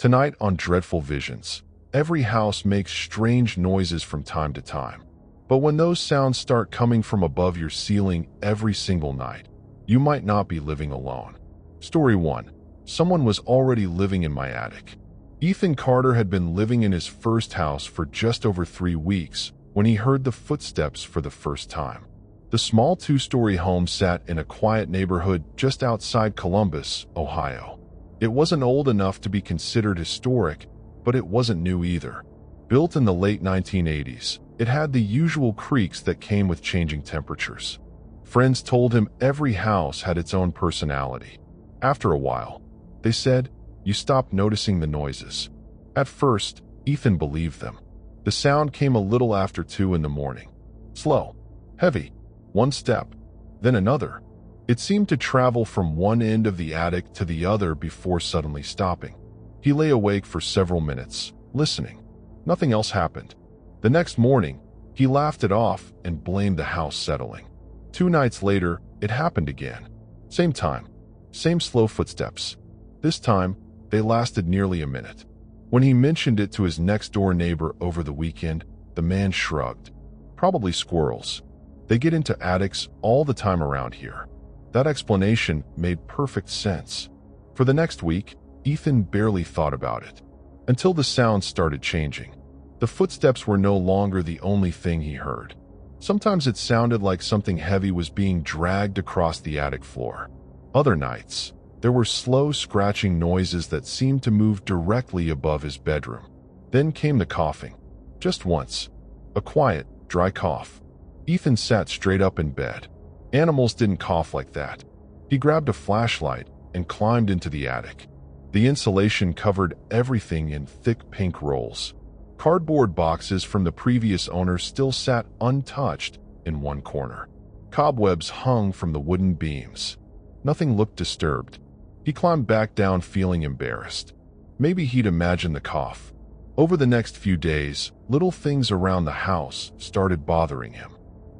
Tonight on Dreadful Visions, every house makes strange noises from time to time. But when those sounds start coming from above your ceiling every single night, you might not be living alone. Story 1. Someone was already living in my attic. Ethan Carter had been living in his first house for just over 3 weeks when he heard the footsteps for the first time. The small 2-story home sat in a quiet neighborhood just outside Columbus, Ohio. It wasn't old enough to be considered historic, but it wasn't new either. Built in the late 1980s, it had the usual creaks that came with changing temperatures. Friends told him every house had its own personality. After a while, they said, you stopped noticing the noises. At first, Ethan believed them. The sound came a little after 2 in the morning. Slow, heavy, one step, then another. It seemed to travel from one end of the attic to the other before suddenly stopping. He lay awake for several minutes, listening. Nothing else happened. The next morning, he laughed it off and blamed the house settling. 2 nights later, it happened again. Same time, same slow footsteps. This time, they lasted nearly a minute. When he mentioned it to his next-door neighbor over the weekend, the man shrugged. Probably squirrels. They get into attics all the time around here. That explanation made perfect sense. For the next week, Ethan barely thought about it. Until the sounds started changing. The footsteps were no longer the only thing he heard. Sometimes it sounded like something heavy was being dragged across the attic floor. Other nights, there were slow scratching noises that seemed to move directly above his bedroom. Then came the coughing. Just once. A quiet, dry cough. Ethan sat straight up in bed. Animals didn't cough like that. He grabbed a flashlight and climbed into the attic. The insulation covered everything in thick pink rolls. Cardboard boxes from the previous owner still sat untouched in one corner. Cobwebs hung from the wooden beams. Nothing looked disturbed. He climbed back down feeling embarrassed. Maybe he'd imagined the cough. Over the next few days, little things around the house started bothering him.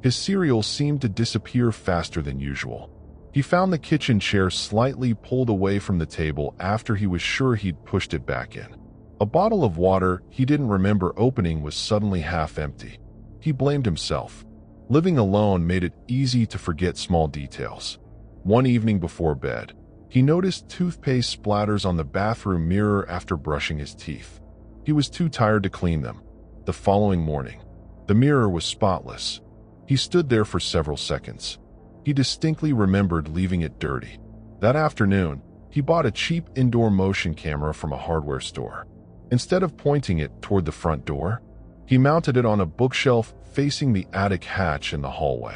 His cereal seemed to disappear faster than usual. He found the kitchen chair slightly pulled away from the table after he was sure he'd pushed it back in. A bottle of water he didn't remember opening was suddenly half empty. He blamed himself. Living alone made it easy to forget small details. One evening before bed, he noticed toothpaste splatters on the bathroom mirror after brushing his teeth. He was too tired to clean them. The following morning, the mirror was spotless. He stood there for several seconds. He distinctly remembered leaving it dirty. That afternoon, he bought a cheap indoor motion camera from a hardware store. Instead of pointing it toward the front door, he mounted it on a bookshelf facing the attic hatch in the hallway.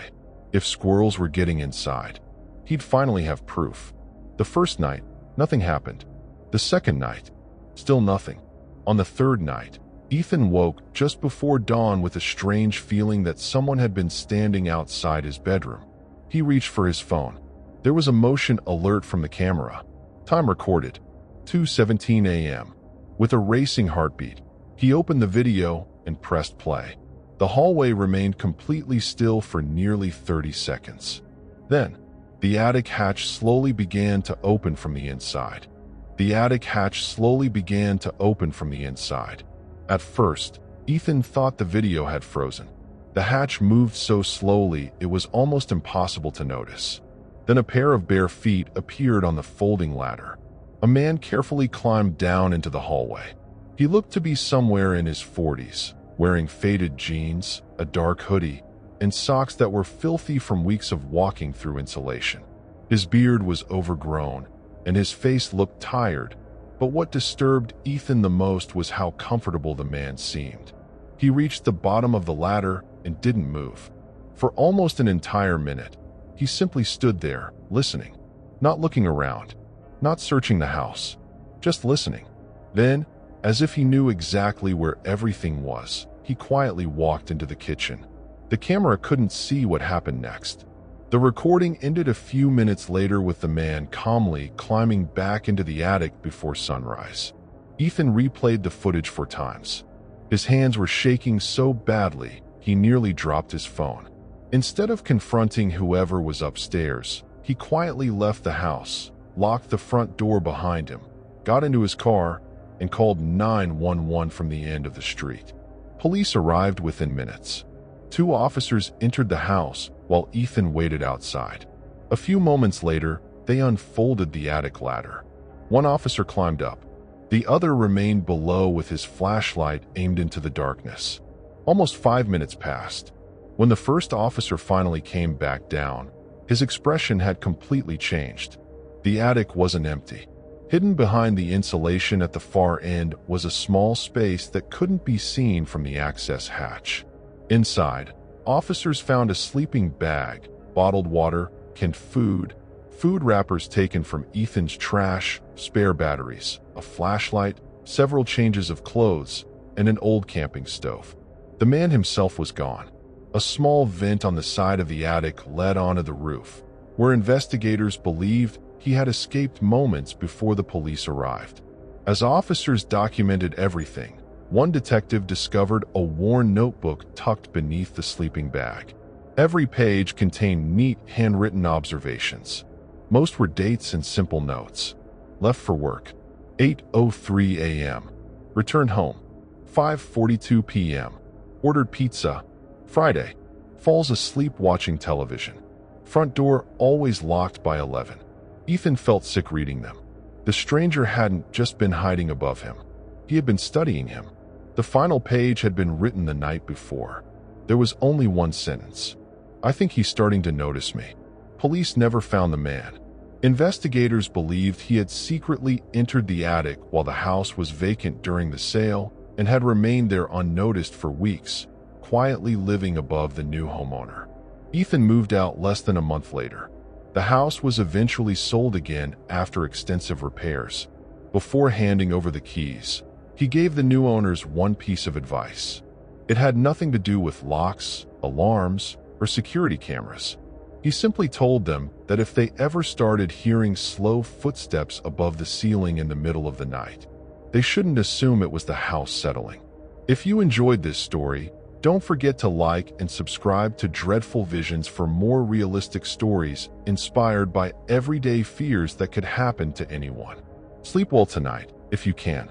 If squirrels were getting inside, he'd finally have proof. The first night, nothing happened. The second night, still nothing. On the third night, Ethan woke just before dawn with a strange feeling that someone had been standing outside his bedroom. He reached for his phone. There was a motion alert from the camera. Time recorded, 2:17 a.m. With a racing heartbeat, he opened the video and pressed play. The hallway remained completely still for nearly 30 seconds. Then, the attic hatch slowly began to open from the inside. The attic hatch slowly began to open from the inside. At first, Ethan thought the video had frozen. The hatch moved so slowly it was almost impossible to notice. Then a pair of bare feet appeared on the folding ladder. A man carefully climbed down into the hallway. He looked to be somewhere in his 40s, wearing faded jeans, a dark hoodie, and socks that were filthy from weeks of walking through insulation. His beard was overgrown, and his face looked tired. But what disturbed Ethan the most was how comfortable the man seemed. He reached the bottom of the ladder and didn't move. For almost an entire minute, he simply stood there, listening, not looking around, not searching the house, just listening. Then, as if he knew exactly where everything was, he quietly walked into the kitchen. The camera couldn't see what happened next. The recording ended a few minutes later with the man calmly climbing back into the attic before sunrise. Ethan replayed the footage 4 times. His hands were shaking so badly, he nearly dropped his phone. Instead of confronting whoever was upstairs, he quietly left the house, locked the front door behind him, got into his car, and called 911 from the end of the street. Police arrived within minutes. 2 officers entered the house while Ethan waited outside. A few moments later, they unfolded the attic ladder. One officer climbed up. The other remained below with his flashlight aimed into the darkness. Almost 5 minutes passed. When the first officer finally came back down, his expression had completely changed. The attic wasn't empty. Hidden behind the insulation at the far end was a small space that couldn't be seen from the access hatch. Inside, officers found a sleeping bag, bottled water, canned food wrappers taken from Ethan's trash, spare batteries, a flashlight, several changes of clothes, and an old camping stove. The man himself was gone. A small vent on the side of the attic led onto the roof, where investigators believed he had escaped moments before the police arrived. As officers documented everything, one detective discovered a worn notebook tucked beneath the sleeping bag. Every page contained neat handwritten observations. Most were dates and simple notes. Left for work, 8:03 a.m. Returned home, 5:42 p.m. Ordered pizza, Friday. Falls asleep watching television. Front door always locked by 11. Ethan felt sick reading them. The stranger hadn't just been hiding above him. He had been studying him. The final page had been written the night before. There was only one sentence. "I think he's starting to notice me." Police never found the man. Investigators believed he had secretly entered the attic while the house was vacant during the sale and had remained there unnoticed for weeks, quietly living above the new homeowner. Ethan moved out less than a month later. The house was eventually sold again after extensive repairs. Before handing over the keys, he gave the new owners one piece of advice. It had nothing to do with locks, alarms, or security cameras. He simply told them that if they ever started hearing slow footsteps above the ceiling in the middle of the night, they shouldn't assume it was the house settling. If you enjoyed this story, don't forget to like and subscribe to Dreadful Visions for more realistic stories inspired by everyday fears that could happen to anyone. Sleep well tonight, if you can.